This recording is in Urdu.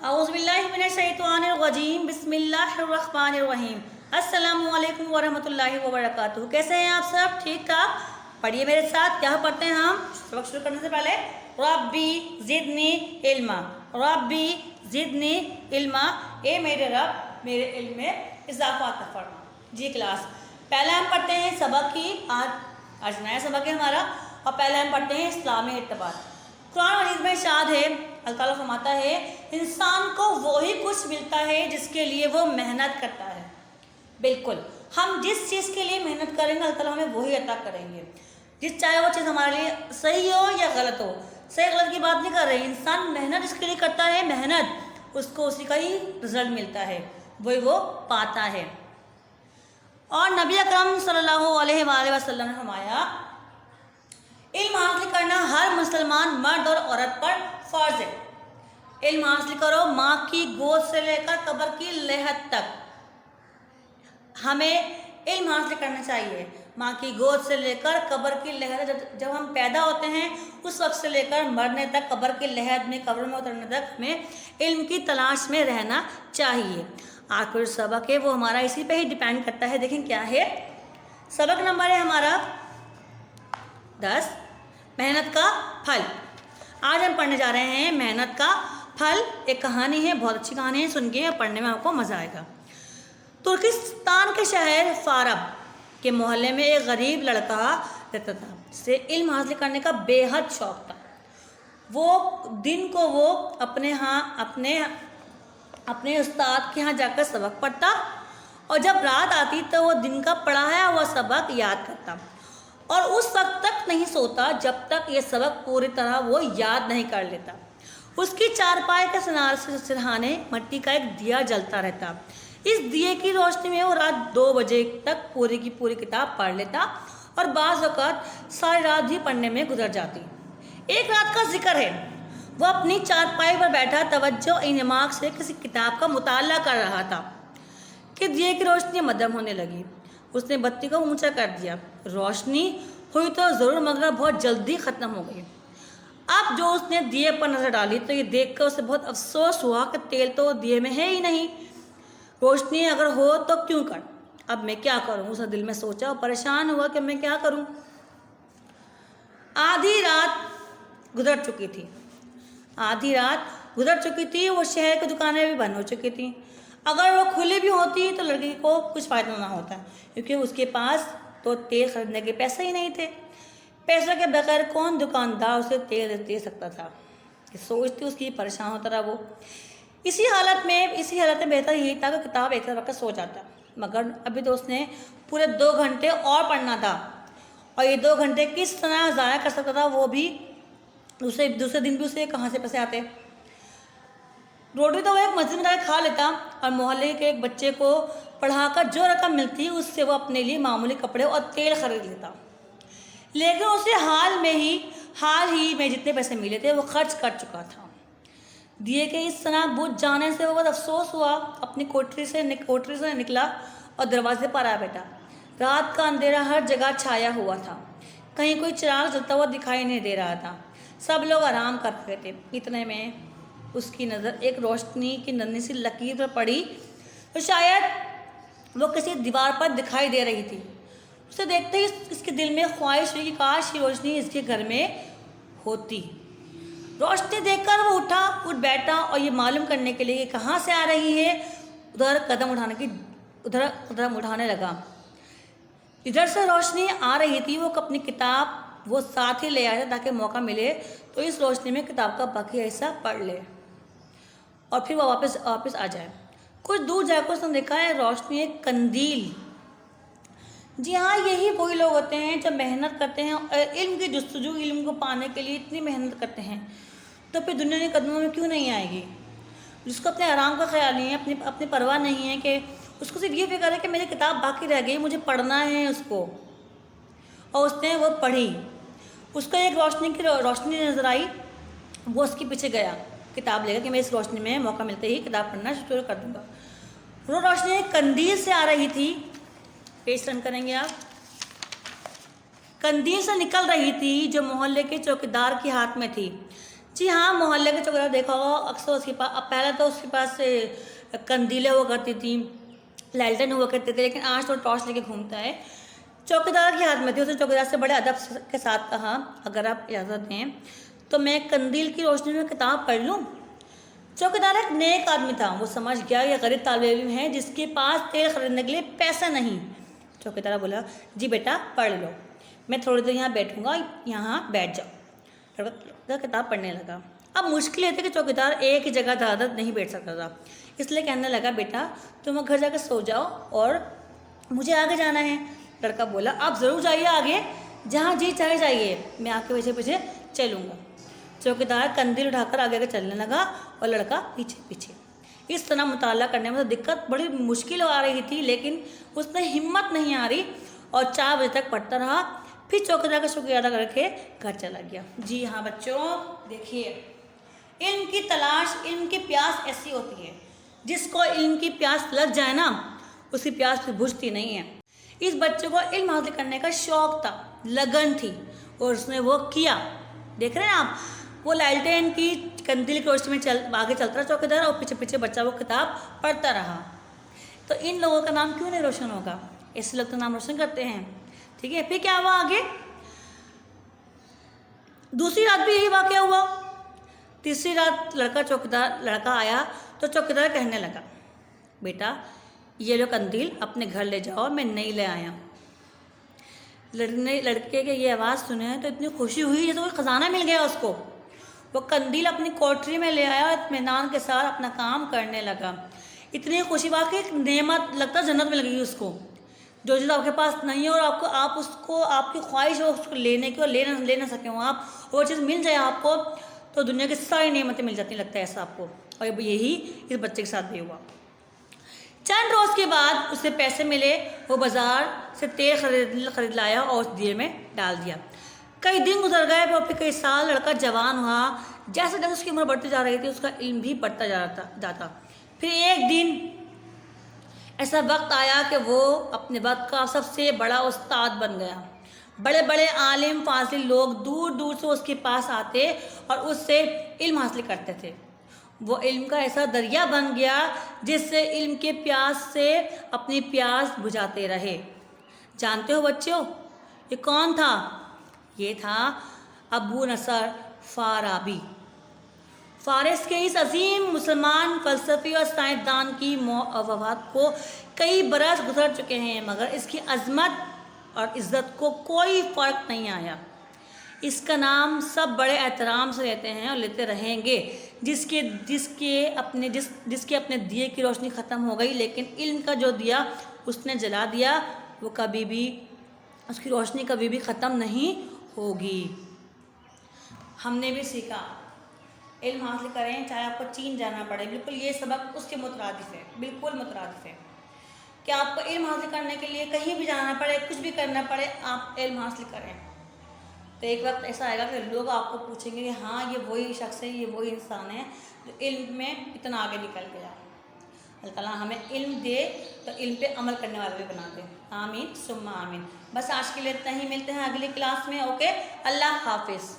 اعوذ باللہ من الشیطان الرجیم، بسم اللہ الرحمن الرحیم۔ السلام علیکم ورحمۃ اللہ وبرکاتہ۔ کیسے ہیں آپ سب؟ ٹھیک ٹھاک؟ پڑھیے میرے ساتھ، کیا پڑھتے ہیں ہم سبق شروع کرنے سے پہلے؟ ربی زدنی علما، ربی زدنی علما، اے میرے رب میرے علم میں اضافہ عطا فرما۔ جی کلاس، پہلے ہم پڑھتے ہیں سبق کی، آج نیا سبق ہے ہمارا، اور پہلے ہم پڑھتے ہیں اسلامی اعتبار۔ قرآن مجید میں ارشاد ہے، اللہ تعالیٰ فرماتا ہے انسان کو وہی کچھ ملتا ہے جس کے لیے وہ محنت کرتا ہے۔ بالکل، ہم جس چیز کے لیے محنت کریں گے اللہ تعالیٰ ہمیں وہی عطا کریں گے، چاہے وہ چیز ہمارے لیے صحیح ہو یا غلط ہو۔ صحیح غلط کی بات نہیں کر رہے، انسان محنت جس کے لیے کرتا ہے، محنت اس کو اسی کا ہی رزلٹ ملتا ہے، وہی وہ پاتا ہے۔ اور نبی اکرم صلی اللہ علیہ وآلہ وسلم نے فرمایا علم حاصل کرنا ہر مسلمان مرد اور عورت پر فرض ہے۔ علم حاصل کرو، ماں کی گود سے لے کر قبر کی لحد تک ہمیں علم حاصل کرنا چاہیے۔ ماں کی گود سے لے کر قبر کی لحد، جب ہم پیدا ہوتے ہیں اس وقت سے لے کر مرنے تک، قبر کی لحد میں، قبر میں اترنے تک ہمیں علم کی تلاش میں رہنا چاہیے۔ آخر سبق ہے وہ ہمارا اسی پہ ہی ڈیپینڈ کرتا ہے۔ دیکھیں کیا ہے سبق نمبر ہے ہمارا 10، محنت کا پھل۔ آج ہم پڑھنے جا رہے ہیں محنت کا پھل۔ ایک کہانی ہے، بہت اچھی کہانی ہے، سن کے پڑھنے میں آپ کو مزہ آئے گا۔ ترکستان کے شہر فارب کے محلے میں ایک غریب لڑکا رہتا تھا، جسے علم حاصل کرنے کا بے حد شوق تھا۔ وہ دن کو وہ اپنے استاد کے ہاں جا کر سبق پڑھتا، اور جب رات آتی تو وہ دن کا پڑھایا ہوا سبق یاد کرتا، اور اس وقت تک نہیں سوتا جب تک یہ سبق پوری طرح وہ یاد نہیں کر لیتا۔ اس کی چارپائی کے سرہانے مٹی کا ایک دیا جلتا رہتا۔ اس دیے کی روشنی میں وہ رات 2 بجے تک پوری کی پوری کتاب پڑھ لیتا، اور بعض اوقات ساری رات بھی پڑھنے میں گزر جاتی۔ ایک رات کا ذکر ہے، وہ اپنی چارپائی پر بیٹھا توجہ انعماق سے کسی کتاب کا مطالعہ کر رہا تھا کہ دیے کی روشنی مدھم ہونے لگی۔ اس نے بتی کو اونچا کر دیا، روشنی ہوئی تو ضرور مگر بہت جلدی ختم ہو گئی۔ اب جو اس نے دیے پر نظر ڈالی تو یہ دیکھ کر اسے بہت افسوس ہوا کہ تیل تو دیے میں ہے ہی نہیں، روشنی اگر ہو تو کیوں کر، اب میں کیا کروں؟ اس نے دل میں سوچا اور پریشان ہوا کہ میں کیا کروں۔ آدھی رات گزر چکی تھی، وہ شہر کی دکانیں بھی بند ہو چکی تھیں۔ اگر وہ کھلی بھی ہوتی تو لڑکی کو کچھ فائدہ نہ ہوتا، کیونکہ اس کے پاس تو تیل خریدنے کے پیسے ہی نہیں تھے۔ پیسوں کے بغیر کون دکاندار اسے تیل دے سکتا تھا؟ سوچتی اس کی پریشان ہوتا رہا وہ۔ اسی حالت میں بہتر یہی تھا کہ کتاب ایک وقت سو جاتا، مگر ابھی تو اس نے پورے 2 گھنٹے اور پڑھنا تھا، اور یہ 2 گھنٹے کس طرح ضائع کر سکتا تھا؟ وہ بھی دوسرے دن بھی اسے کہاں سے پیسے آتے؟ روٹی تو وہ ایک مسجد میں جا کے کھا لیتا، اور محلے کے ایک بچے کو پڑھا کر جو رقم ملتی اس سے وہ اپنے لیے معمولی کپڑے اور تیل خرید لیتا، لیکن اسے حال ہی میں جتنے پیسے ملے تھے وہ خرچ کر چکا تھا۔ دیے کے اس طرح بجھ جانے سے وہ بہت افسوس ہوا، اپنی کوٹری سے نکلا اور دروازے پر آ بیٹھا۔ رات کا اندھیرا ہر جگہ چھایا ہوا تھا، کہیں کوئی چراغ جلتا ہوا دکھائی نہیں دے رہا تھا، سب لوگ آرام کر رہے تھے۔ اتنے میں اس کی نظر ایک روشنی کی ننھی سی لکیر پر پڑی، تو شاید وہ کسی دیوار پر دکھائی دے رہی تھی۔ اسے دیکھتے ہی اس کے دل میں خواہش ہوئی کہ کاش یہ روشنی اس کے گھر میں ہوتی۔ روشنی دیکھ کر وہ اٹھ بیٹھا، اور یہ معلوم کرنے کے لیے کہ کہاں سے آ رہی ہے ادھر قدم اٹھانے لگا۔ ادھر سے روشنی آ رہی تھی، وہ اپنی کتاب وہ ساتھ ہی لے آیا تاکہ موقع ملے تو اس روشنی میں کتاب کا باقی حصہ پڑھ لے اور پھر وہ واپس آ جائے۔ کچھ دور جا کر اس نے دیکھا ہے روشنی ایک قندیل۔ جی ہاں، یہی وہی لوگ ہوتے ہیں جو محنت کرتے ہیں اور علم کی جستجو، علم کو پانے کے لیے اتنی محنت کرتے ہیں، تو پھر دنیا کے قدموں میں کیوں نہیں آئے گی؟ جس کو اپنے آرام کا خیال نہیں ہے، اپنی پرواہ نہیں ہے، کہ اس کو صرف یہ فکر ہے کہ میری کتاب باقی رہ گئی، مجھے پڑھنا ہے اس کو، اور اس نے وہ پڑھی۔ اس کو ایک روشنی نظر آئی، وہ اس کے پیچھے گیا کتاب لے کر کہ میں اس روشنی میں موقع ملتے ہی کتاب پڑھنا شروع کر دوں گا۔ وہ روشنی ایک قندیل سے آ رہی تھی، پیش رن کریں گے آپ، قندیل سے نکل رہی تھی جو محلے کے چوکیدار کے ہاتھ میں تھی۔ جی ہاں، محلے کے چوکیدار دیکھا ہوگا اکثر اس کے پاس، اب پہلے تو اس کے پاس قندیلیں ہوا کرتی تھیں، لالٹین ہوا کرتے تھے، لیکن آج تو ٹارچ لے کے گھومتا ہے۔ چوکیدار کے ہاتھ میں تھی، اس نے چوکیدار سے بڑے ادب کے ساتھ کہا اگر آپ اجازت دیں تو میں قندیل کی روشنی میں کتاب پڑھ لوں۔ چوکیدار ایک نیک آدمی تھا، وہ سمجھ گیا یہ غریب طالب علم ہے جس کے پاس تیل خریدنے کے لیے پیسہ نہیں۔ چوکیدار بولا جی بیٹا پڑھ لو، میں تھوڑی دیر یہاں بیٹھوں گا، یہاں بیٹھ جاؤ۔ لڑکا کتاب پڑھنے لگا۔ اب مشکل یہ تھی کہ چوکیدار ایک ہی جگہ زیادہ نہیں بیٹھ سکتا تھا، اس لیے کہنے لگا بیٹا تم گھر جا کے سو جاؤ اور مجھے آگے جانا ہے۔ لڑکا بولا آپ ضرور جائیے آگے، جہاں جی چاہے جائیے، میں آپ کے پیچھے پیچھے چلوں گا۔ چوکیدار قندیل اٹھا کر آگے چلنے لگا اور لڑکا پیچھے پیچھے۔ اس طرح مطالعہ کرنے میں تو دقت بڑی مشکل آ رہی تھی، لیکن اس میں ہمت نہیں آ رہی اور 4 بجے تک پڑھتا رہا، پھر چوکیدار کا شکریہ ادا کر کے گھر چلا گیا۔ جی ہاں بچوں، دیکھیے علم کی تلاش، علم کی پیاس ایسی ہوتی ہے، جس کو علم کی پیاس لگ جائے نا، اس کی پیاس پھر بجھتی نہیں ہے۔ اس بچے کو علم حاصل کرنے کا شوق تھا، لگن تھی، اور اس نے وہ کیا۔ دیکھ رہے ہیں آپ، وہ لالٹین کی قندیل کی روشنی میں آگے چلتا رہا چوکیدار، اور پیچھے پیچھے بچہ وہ کتاب پڑھتا رہا۔ تو ان لوگوں کا نام کیوں نہیں روشن ہوگا؟ ایسے لوگ تو نام روشن کرتے ہیں۔ ٹھیک ہے، پھر کیا ہوا آگے؟ دوسری رات بھی یہی واقعہ ہوا۔ تیسری رات لڑکا آیا تو چوکیدار کہنے لگا بیٹا یہ لو قندیل اپنے گھر لے جاؤ، میں نہیں لے آیا۔ لڑکے کے یہ آواز سنے تو اتنی خوشی ہوئی جیسے کوئی خزانہ مل گیا اس کو۔ وہ قندیل اپنی کوٹری میں لے آیا اور اطمینان کے ساتھ اپنا کام کرنے لگا۔ اتنی خوشی بات کہ ایک نعمت لگتا جنت میں لگی اس کو، جو چیز آپ کے پاس نہیں ہے اور آپ کی خواہش ہو اس کو لینے کی اور لے نہ سکیں ہو آپ، وہ چیز مل جائے آپ کو تو دنیا کی ساری نعمتیں مل جاتی، لگتا ہے ایسا آپ کو۔ اور یہی اس بچے کے ساتھ بھی ہوا۔ چند روز کے بعد اسے پیسے ملے، وہ بازار سے تیل خرید لایا اور اس دیے میں ڈال دیا۔ کئی دن گزر گئے اور پھر کئی سال، لڑکا جوان ہوا۔ جیسے جیسے اس کی عمر بڑھتی جا رہی تھی اس کا علم بھی بڑھتا جاتا۔ پھر ایک دن ایسا وقت آیا کہ وہ اپنے وقت کا سب سے بڑا استاد بن گیا۔ بڑے بڑے عالم فاضل لوگ دور دور سے اس کے پاس آتے اور اس سے علم حاصل کرتے تھے۔ وہ علم کا ایسا دریا بن گیا جس سے علم کے پیاس سے اپنی پیاس بجھاتے رہے۔ جانتے ہو بچوں یہ کون تھا؟ یہ تھا ابو نصر فارابی۔ فارس کے اس عظیم مسلمان فلسفی اور سائنسدان کی وفات کو کئی برس گزر چکے ہیں، مگر اس کی عظمت اور عزت کو کوئی فرق نہیں آیا۔ اس کا نام سب بڑے احترام سے لیتے ہیں اور لیتے رہیں گے، جس کے اپنے دیے کی روشنی ختم ہو گئی، لیکن علم کا جو دیا اس نے جلا دیا، وہ کبھی بھی اس کی روشنی کبھی بھی ختم نہیں ہوگی۔ ہم نے بھی سیکھا علم حاصل کریں چاہے آپ کو چین جانا پڑے، بالکل یہ سبق اس کے مترادف ہے، بالکل مترادف ہے کہ آپ کو علم حاصل کرنے کے لیے کہیں بھی جانا پڑے، کچھ بھی کرنا پڑے، آپ علم حاصل کریں۔ تو ایک وقت ایسا آئے گا کہ لوگ آپ کو پوچھیں گے کہ ہاں یہ وہی شخص ہے، یہ وہی انسان ہے جو علم میں اتنا آگے نکل گیا۔ اللہ تعالیٰ ہمیں علم دے تو علم پہ عمل کرنے والے بھی بنا دے، آمین ثم آمین۔ بس آج کے لیے اتنا ہی، ملتے ہیں اگلی کلاس میں، اوکے، اللہ حافظ۔